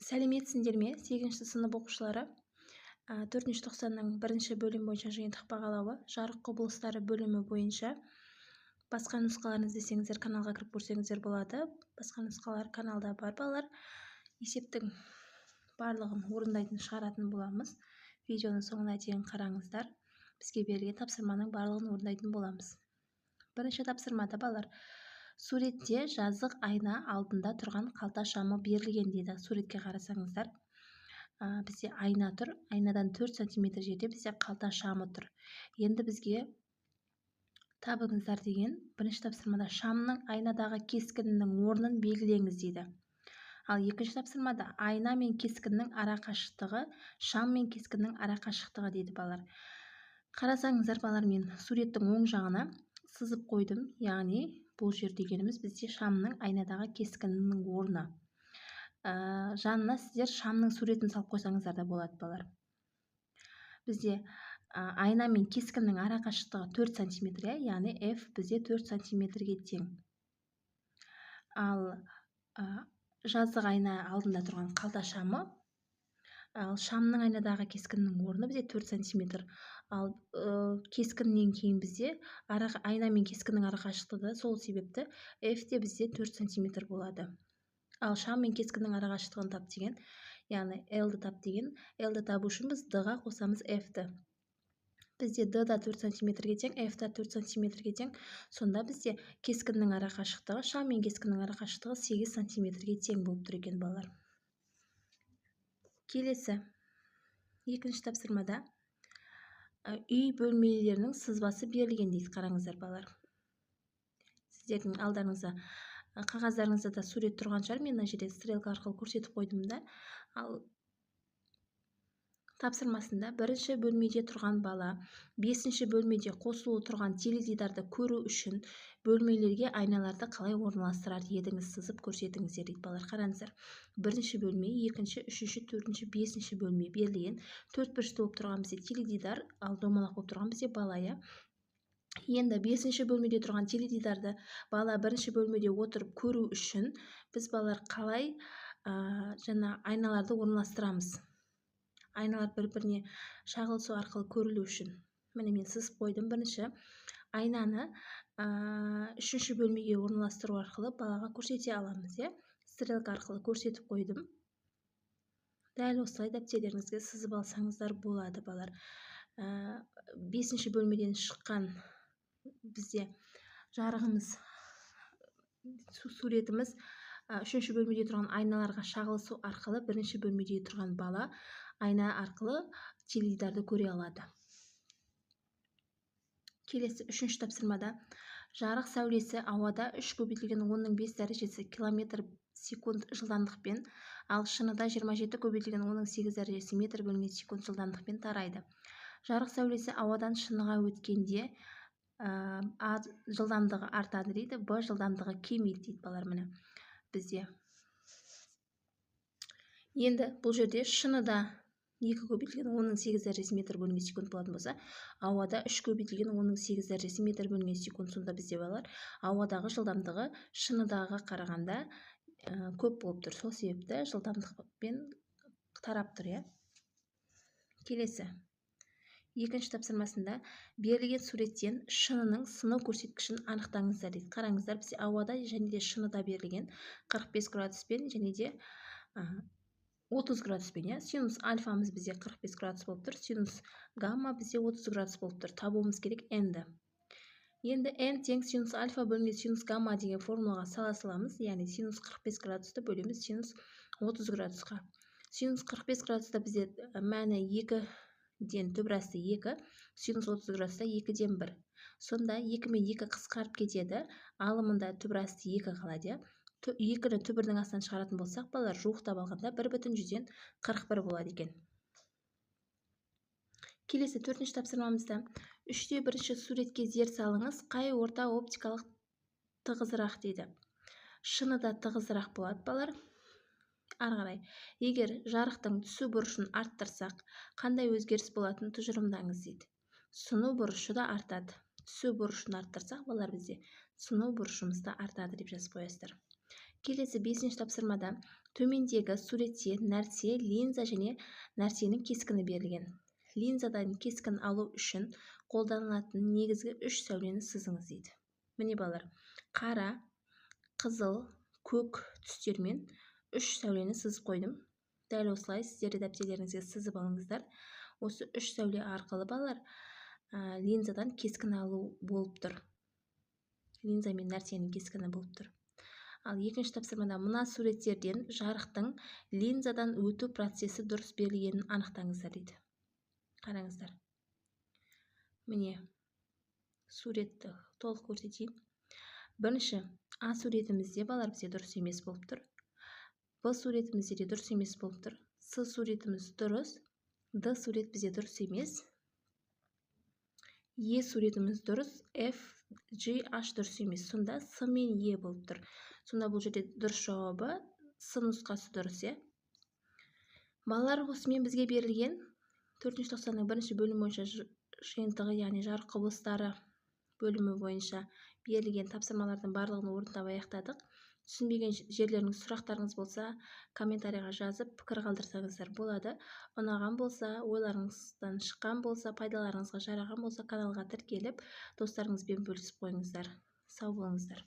Сәлеметсіңдер ме? 8-ші сынып оқушылары. 4-ші тоқсанның 1-ші бөлім бойынша жиынтық бағалауы, жарық құбылыстары бөлімі бойынша. Басқа нұсқаларын іздесеңіздер, каналға кіріп көрсеңіздер болады. Басқа нұсқалар каналда бар балалар. Есептің барлығын орындайтын шығаратын боламыз. Видеоны соңына дейін қараңыздар. Бізге берілген тапсырманың барлығын орындайтын боламыз. Бірінші тапсырмада балалар, суретте жазық айна алдында тұрған қалта шамы берілген дейді. Суретке қарасаңыздар, бізде айна тұр, айнадан 4 см жерде бізде қалта шамы тұр. Енді бізге табыңыздар деген бірінші тапсырмада шамның айнадағы кескінінің орнын белгілеңіз дейді. Ал екінші тапсырмада айна мен кескіннің ара қашықтығы, шам мен кескіннің ара қашықтығы дейді балалар. Қарасаңыздар балалар, мен суреттің оң жағына сызып қойдым, яғни бұл жер дегеніміз бізде шамның айнадағы кескінінің орны. Жанына сіздер шамның суретін салып қойсаңыздар да болады балалар. Бізде айна мен кескіннің ара қашықтығы 4 см, яғни F бізде 4 см-ге тең. Ал жазық айна алдында тұрған қалта шамы, ал шамның айнадағы кескіннің орны бізде 4 см. Ал кескіннен кейін бізде айна мен кескіннің ара қашықтығы, сол себепті F те бізде 4 см болады. Ал шам мен кескіннің ара қашықтығын тап деген, яғни L-ді тап деген, L-ді табу үшін біз D-ға қосамыз F-ді. Бізде D да 4 см-ге тең, F да 4 см-ге тең. Сонда бізде кескіннің ара қашықтығы, шам мен кескіннің ара қашықтығы 8 см-ге тең болып тұр екен балалар. Келесі, екінші тапсырмада үй бөлмелерінің сызбасы берілген дейді. Қараңыздар балалар. Сіздердің алдарыңызда қағаздарыңызда да сурет тұрған шығар. Мен мына жерде стрелка арқылы көрсетіп қойдым да. Ал тапсырмасында бірінші бөлмеде тұрған бала 5-ші бөлмеде қосулы тұрған теледидарды көру үшін бөлмелерге айналарды қалай орналастырар едіңіз, сызып көрсетіңіздер дейді балалар. Қараңыздар. Бірінші бөлме, екінші, үшінші, төртінші, 5-ші бөлме берілген. 4 бұрышты болып тұрған бізде теледидар, ал домалақ болып тұрған бізде бала. Енді 5-ші бөлмеде тұрған теледидарды бала 1-ші бөлмеде отырып көру үшін біз балалар қалай айналарды орналастырамыз? Айналар бір-біріне шағылысу арқылы көрілу үшін. Міне мен сызып қойдым. Бірінші айнаны 3-ші бөлмеге орналастыру арқылы балаға көрсете аламыз. Стрелка арқылы көрсетіп қойдым. Дәл осылай дәптерлеріңізге сызып алсаңыздар болады балалар. 5-ші бөлмеден шыққан бізде жарығымыз, суретіміз 3-ші бөлмеде тұрған айналарға шағылысу арқылы 1-ші бөлмеде тұрған бала айна арқылы теледидарды көре алады. Келесі, 3-ші тапсырмада жарық сәулесі ауада 3 көбейтілген 10-5 дәрежесі км/сек жылдамдықпен, ал шыныда 27 көбейтілген 10-8 дәрежесі метр/сек жылдамдықпен тарайды. Жарық сәулесі ауадан шыныға өткенде А жылдамдығы артады дейді, Б жылдамдығы кемейді дейді балалар. Міне бізде. Енді бұл жерде шыныда 2 көбейтілген 10-8 дәрежесі метр/сек болатын болса, ауада 3 көбейтілген 10-8 дәрежесі метр/сек. Сонда бізде балалар ауадағы жылдамдығы шыныдағыға қарағанда көп болып тұр. Сол себепті жылдамдықпен тарап тұр. Келесі, екінші тапсырмасында берілген суреттен шынының сыну көрсеткішін анықтаңыздар дейді. Қараңыздар, бізде ауада және де шыныда берілген 45 градуспен және де 30 градуспен. Синус альфамыз бізде 45 градус болып тұр, синус гамма бізде 30 градус болып тұр. Табуымыз керек n-ді. Енді n тең синус альфа бөлінген синус гамма деген формулаға сала саламыз. Яғни синус 45 градусты бөлеміз синус 30 градусқа. Синус 45 градуста бізде мәні 2-ден түбірасты 2, синус 30 градуста 2-ден 1. Сонда 2 мен 2 қысқарып кетеді, алымында түбірасты 2 қалады. 2-ні түбірдің астынан шығаратын болсақ, балалар жуықтап алғанда 1/141 болады екен. Келесі, 4-ші тапсырмамызда 3/1 суретке зер салыңыз, қай орта оптикалық тығызырақ дейді. Шыныда тығызырақ болады балалар. Ары қарай, егер жарықтың түсу бұрышын арттырсақ, қандай өзгеріс болатынын тұжырымдаңыз дейді. Сыну бұрышы да артады. Түсу бұрышын арттырсақ, балалар бізде сыну бұрышымыз да артады деп жазып қоясыздар. Келесі 5-ші тапсырмада төмендегі суретте нәрсе, линза және нәрсенің кескіні берілген. Линзадан кескін алу үшін қолданылатын негізгі 3 сәулені сызыңыз дейді. Міне балалар, қара, қызыл, көк түстермен 3 сәулені сызып қойдым. Дәл осылай сіздер дәптерлеріңізге сызып алыңыздар. Осы 3 сәуле арқылы балалар линзадан кескін алу болып тұр. Линза мен нәрсенің кескіні болып тұр. Ал 2-ші тапсырмада мына суреттерден жарықтың линзадан өту процесі дұрыс берілгенін анықтаңыздар дейді. Қараңыздар. Міне суретті толық көрсетейін. Бірінші А суретімізде балалар бізде дұрыс емес болып тұр. Б суретімізде де дұрыс емес болып тұр. С суретіміз дұрыс. Д сурет бізде дұрыс емес. Е суретіміз дұрыс. F, G, H дұрыс емес. Сонда С мен Е болып тұр. Сонда бұл жерде дұрыс жауабы С нұсқасы дұрыс, е. Балалар, осымен бізге берілген 4-ші тоқсанның 1-ші бөлімі бойынша жиынтығы, яғни жарық құбылыстары бөлімі бойынша берілген тапсырмалардың барлығын орындап аяқтадық. Түсінбеген жерлеріңіз, сұрақтарыңыз болса, комментарийға жазып, пікір қалдырсаңыздар болады. Ұнаған болса, ойларыңыздан шыққан болса, пайдаларыңызға жараған болса, каналға тіркеліп, достарыңызбен бөлісіп қойыңыздар. Сау болыңыздар.